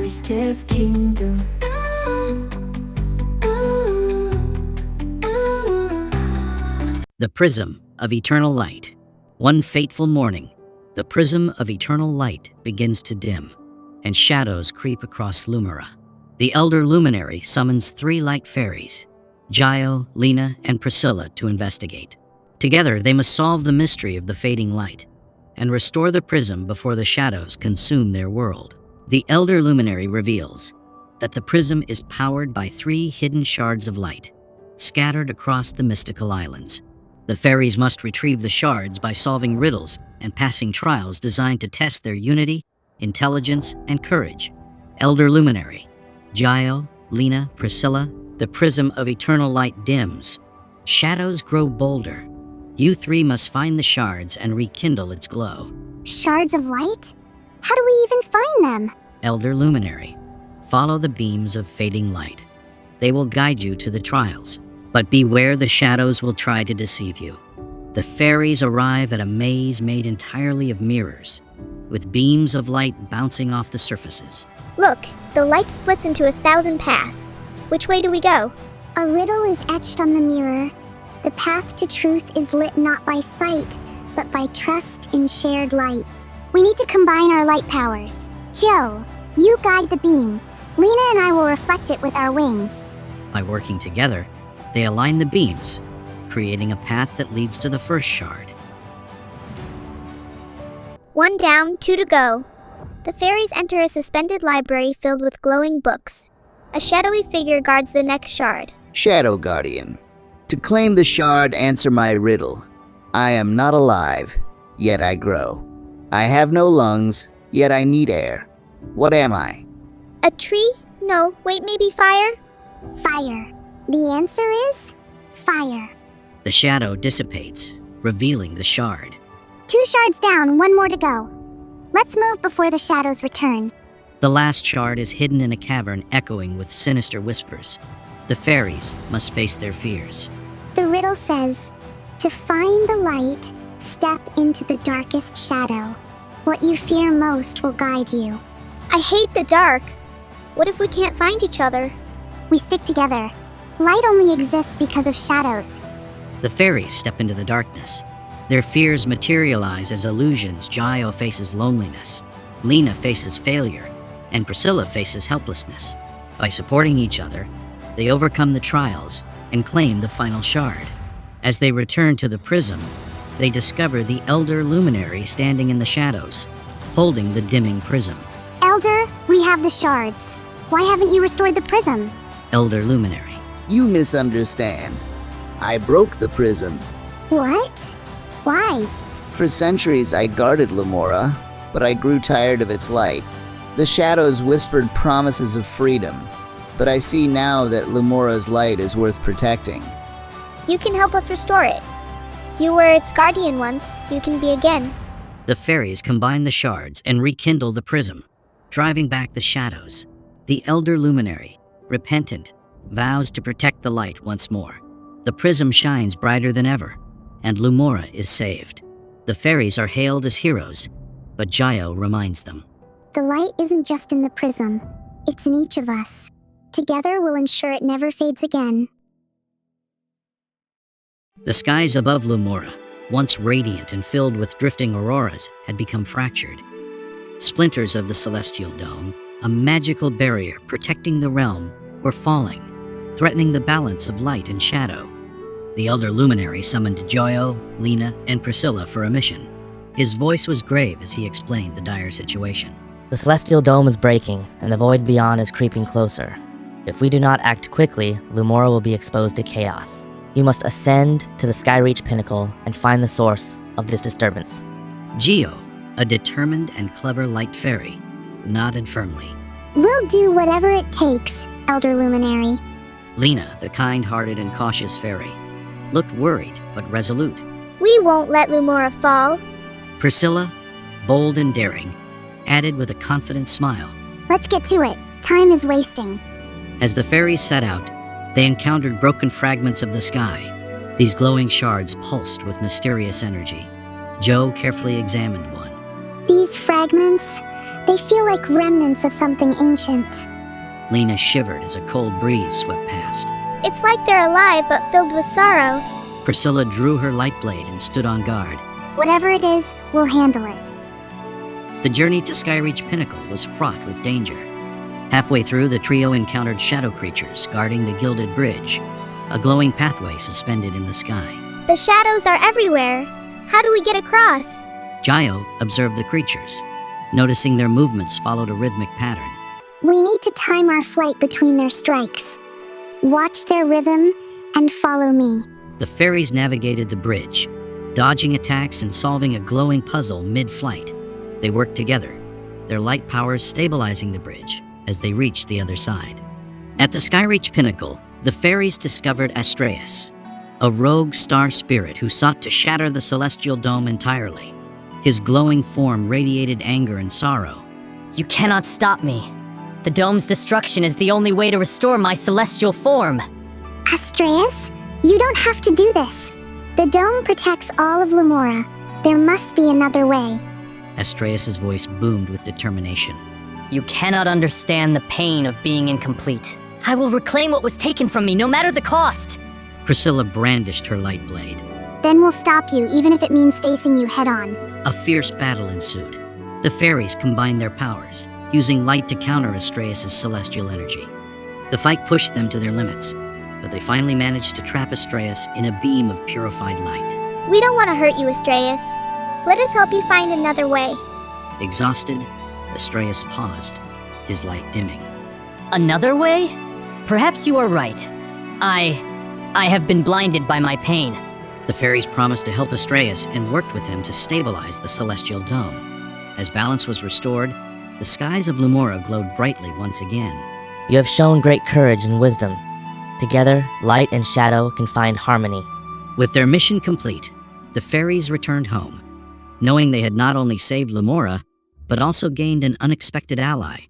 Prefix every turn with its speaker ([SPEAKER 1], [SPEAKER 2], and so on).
[SPEAKER 1] FairysKingdom.
[SPEAKER 2] The Prism of Eternal Light. One fateful morning, the prism of eternal light begins to dim, and shadows creep across Lumora. The Elder Luminary summons 3 light fairies, Gio, Lena, and Priscilla, to investigate. Together, they must solve the mystery of the fading light and restore the prism before the shadows consume their world. The Elder Luminary reveals that the prism is powered by 3 hidden shards of light, scattered across the mystical islands. The fairies must retrieve the shards by solving riddles and passing trials designed to test their unity, intelligence, and courage. Elder Luminary, Gio, Lena, Priscilla, the prism of eternal light dims. Shadows grow bolder. You 3 must find the shards and rekindle its glow.
[SPEAKER 3] Shards of light? How do we even find them?
[SPEAKER 2] Elder Luminary, follow the beams of fading light. They will guide you to the trials, but beware, the shadows will try to deceive you. The fairies arrive at a maze made entirely of mirrors, with beams of light bouncing off the surfaces.
[SPEAKER 4] Look, the light splits into 1,000 paths. Which way do we go?
[SPEAKER 3] A riddle is etched on the mirror. The path to truth is lit not by sight, but by trust in shared light. We need to combine our light powers. Joe, you guide the beam. Lena and I will reflect it with our wings.
[SPEAKER 2] By working together, they align the beams, creating a path that leads to the first shard.
[SPEAKER 4] 1 down, 2 to go. The fairies enter a suspended library filled with glowing books. A shadowy figure guards the next shard.
[SPEAKER 5] Shadow Guardian. To claim the shard, answer my riddle. I am not alive, yet I grow. I have no lungs, yet I need air. What am I?
[SPEAKER 4] A tree? No, wait, maybe fire?
[SPEAKER 3] Fire. The answer is fire.
[SPEAKER 2] The shadow dissipates, revealing the shard.
[SPEAKER 3] 2 shards down, 1 more to go. Let's move before the shadows return.
[SPEAKER 2] The last shard is hidden in a cavern echoing with sinister whispers. The fairies must face their fears.
[SPEAKER 3] The riddle says, to find the light, step into the darkest shadow. What you fear most will guide you.
[SPEAKER 4] I hate the dark. What if we can't find each other?
[SPEAKER 3] We stick together. Light only exists because of shadows.
[SPEAKER 2] The fairies step into the darkness. Their fears materialize as illusions. Gio faces loneliness, Lena faces failure, and Priscilla faces helplessness. By supporting each other, they overcome the trials and claim the final shard. As they return to the prism, they discover the Elder Luminary standing in the shadows, holding the dimming prism.
[SPEAKER 3] Elder, we have the shards. Why haven't you restored the prism?
[SPEAKER 2] Elder Luminary.
[SPEAKER 5] You misunderstand. I broke the prism.
[SPEAKER 3] What? Why?
[SPEAKER 5] For centuries I guarded Lumora, but I grew tired of its light. The shadows whispered promises of freedom, but I see now that Lumora's light is worth protecting.
[SPEAKER 4] You can help us restore it. You were its guardian once. You can be again.
[SPEAKER 2] The fairies combine the shards and rekindle the prism, driving back the shadows. The Elder Luminary, repentant, vows to protect the light once more. The prism shines brighter than ever, and Lumora is saved. The fairies are hailed as heroes, but Gio reminds them.
[SPEAKER 3] The light isn't just in the prism. It's in each of us. Together we'll ensure it never fades again.
[SPEAKER 2] The skies above Lumora, once radiant and filled with drifting auroras, had become fractured. Splinters of the celestial dome, a magical barrier protecting the realm, were falling, threatening the balance of light and shadow. The Elder Luminary summoned Gio, Lena, and Priscilla for a mission. His voice was grave as he explained the dire situation.
[SPEAKER 6] The celestial dome is breaking, and the void beyond is creeping closer. If we do not act quickly, Lumora will be exposed to chaos. You must ascend to the Skyreach pinnacle and find the source of this disturbance.
[SPEAKER 2] Gio, a determined and clever light fairy, nodded firmly.
[SPEAKER 3] We'll do whatever it takes, Elder Luminary.
[SPEAKER 2] Lena, the kind-hearted and cautious fairy, looked worried but resolute.
[SPEAKER 4] We won't let Lumora fall.
[SPEAKER 2] Priscilla, bold and daring, added with a confident smile.
[SPEAKER 3] Let's get to it. Time is wasting.
[SPEAKER 2] As the fairies set out, they encountered broken fragments of the sky. These glowing shards pulsed with mysterious energy. Joe carefully examined one.
[SPEAKER 3] These fragments, They feel like remnants of something ancient.
[SPEAKER 2] Lena shivered as a cold breeze swept past.
[SPEAKER 4] It's like they're alive but filled with sorrow.
[SPEAKER 2] Priscilla drew her light blade and stood on guard.
[SPEAKER 3] Whatever it is, we'll handle it.
[SPEAKER 2] The journey to Skyreach Pinnacle was fraught with danger. Halfway through, the trio encountered shadow creatures guarding the gilded bridge, a glowing pathway suspended in the sky.
[SPEAKER 4] The shadows are everywhere. How do we get across?
[SPEAKER 2] Gio observed the creatures, noticing their movements followed a rhythmic pattern.
[SPEAKER 3] We need to time our flight between their strikes. Watch their rhythm and follow me.
[SPEAKER 2] The fairies navigated the bridge, dodging attacks and solving a glowing puzzle mid-flight. They worked together, their light powers stabilizing the bridge as they reached the other side. At the Skyreach Pinnacle, the fairies discovered Astraeus, a rogue star spirit who sought to shatter the celestial dome entirely. His glowing form radiated anger and sorrow.
[SPEAKER 1] You cannot stop me. The dome's destruction is the only way to restore my celestial form.
[SPEAKER 3] Astraeus, you don't have to do this. The dome protects all of Lumora. There must be another way.
[SPEAKER 2] Astraeus' voice boomed with determination.
[SPEAKER 1] You cannot understand the pain of being incomplete. I will reclaim what was taken from me, no matter the cost.
[SPEAKER 2] Priscilla brandished her light blade.
[SPEAKER 3] Then we'll stop you, even if it means facing you head-on.
[SPEAKER 2] A fierce battle ensued. The fairies combined their powers, using light to counter Astraeus' celestial energy. The fight pushed them to their limits, but they finally managed to trap Astraeus in a beam of purified light.
[SPEAKER 4] We don't want to hurt you, Astraeus. Let us help you find another way.
[SPEAKER 2] Exhausted, Astraeus paused, his light dimming.
[SPEAKER 1] Another way? Perhaps you are right. I have been blinded by my pain.
[SPEAKER 2] The fairies promised to help Astraeus and worked with him to stabilize the celestial dome. As balance was restored, the skies of Lumora glowed brightly once again.
[SPEAKER 6] You have shown great courage and wisdom. Together, light and shadow can find harmony.
[SPEAKER 2] With their mission complete, the fairies returned home, knowing they had not only saved Lumora, but also gained an unexpected ally.